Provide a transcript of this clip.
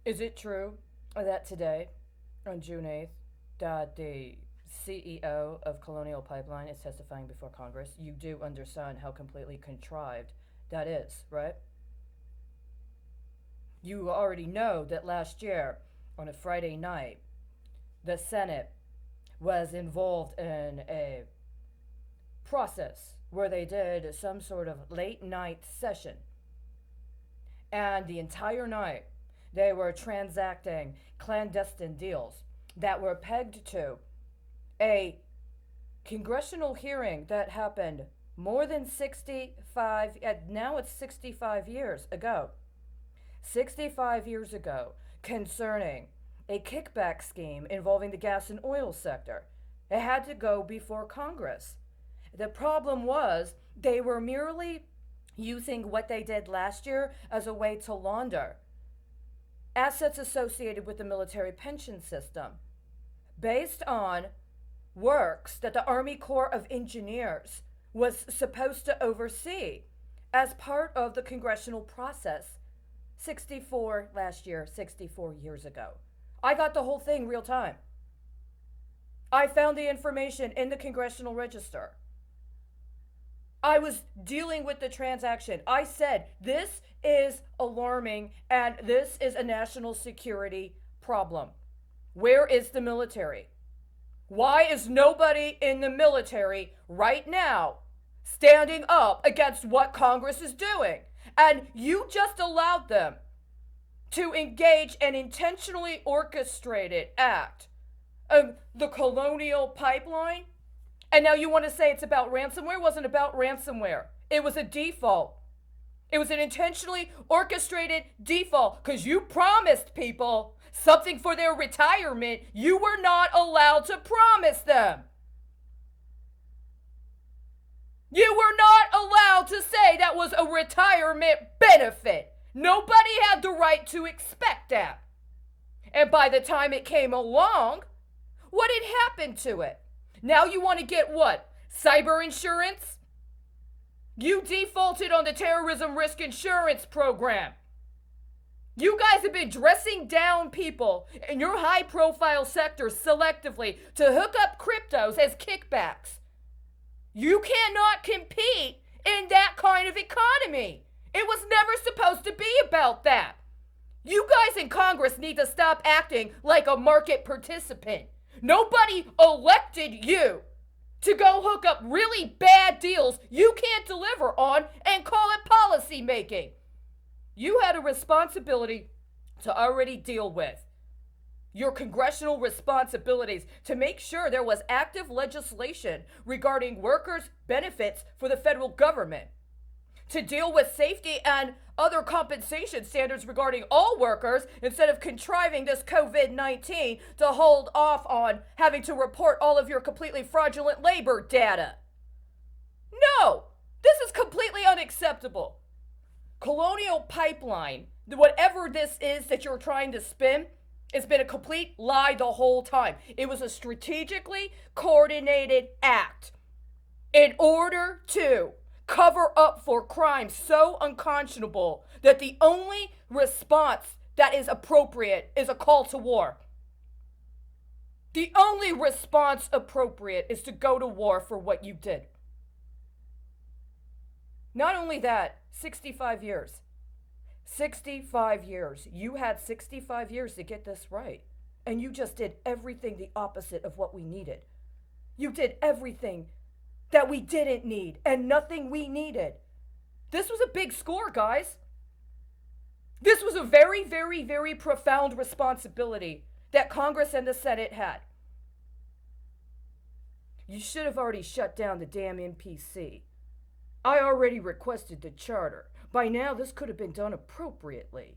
Is it true that today, on June 8th, that the CEO of Colonial Pipeline is testifying before Congress? You do understand how completely contrived that is, right? You already know that last year, on a Friday night, the Senate was involved in a process where they did some sort of late night session. And the entire night, they were transacting clandestine deals that were pegged to a congressional hearing that happened more than 65, now it's 65 years ago. 65 years ago, concerning a kickback scheme involving the gas and oil sector. It had to go before Congress. The problem was they were merely using what they did last year as a way to launder assets associated with the military pension system based on works that the Army Corps of Engineers was supposed to oversee as part of the congressional process 64 last year, 64 years ago. I got the whole thing real time. I found the information in the Congressional Register. I was dealing with the transaction. I said, this is alarming and this is a national security problem. Where is the military? Why is nobody in the military right now standing up against what Congress is doing? And you just allowed them to engage an intentionally orchestrated act of the Colonial Pipeline. And now you want to say it's about ransomware? It wasn't about ransomware. It was a default. It was an intentionally orchestrated default because you promised people something for their retirement you were not allowed to promise them. You were not allowed to say that was a retirement benefit. Nobody had the right to expect that. And by the time it came along, what had happened to it? Now you want to get what? Cyber insurance? You defaulted on the terrorism risk insurance program. You guys have been dressing down people in your high-profile sectors selectively to hook up cryptos as kickbacks. You cannot compete in that kind of economy. It was never supposed to be about that. You guys in Congress need to stop acting like a market participant. Nobody elected you to go hook up really bad deals you can't deliver on and call it policy making. You had a responsibility to already deal with your congressional responsibilities to make sure there was active legislation regarding workers' benefits for the federal government, to deal with safety and other compensation standards regarding all workers instead of contriving this COVID-19 to hold off on having to report all of your completely fraudulent labor data. No, this is completely unacceptable. Colonial Pipeline, whatever this is that you're trying to spin, it's been a complete lie the whole time. It was a strategically coordinated act in order to cover up for crimes so unconscionable that the only response that is appropriate is a call to war. The only response appropriate is to go to war for what you did. Not only that, 65 years. 65 years. You had 65 years to get this right. And you just did everything the opposite of what we needed. You did everything that we didn't need and nothing we needed. This was a big score, guys. This was a very, very, very profound responsibility that Congress and the Senate had. You should have already shut down the damn NPC. I already requested the charter. By now, this could have been done appropriately.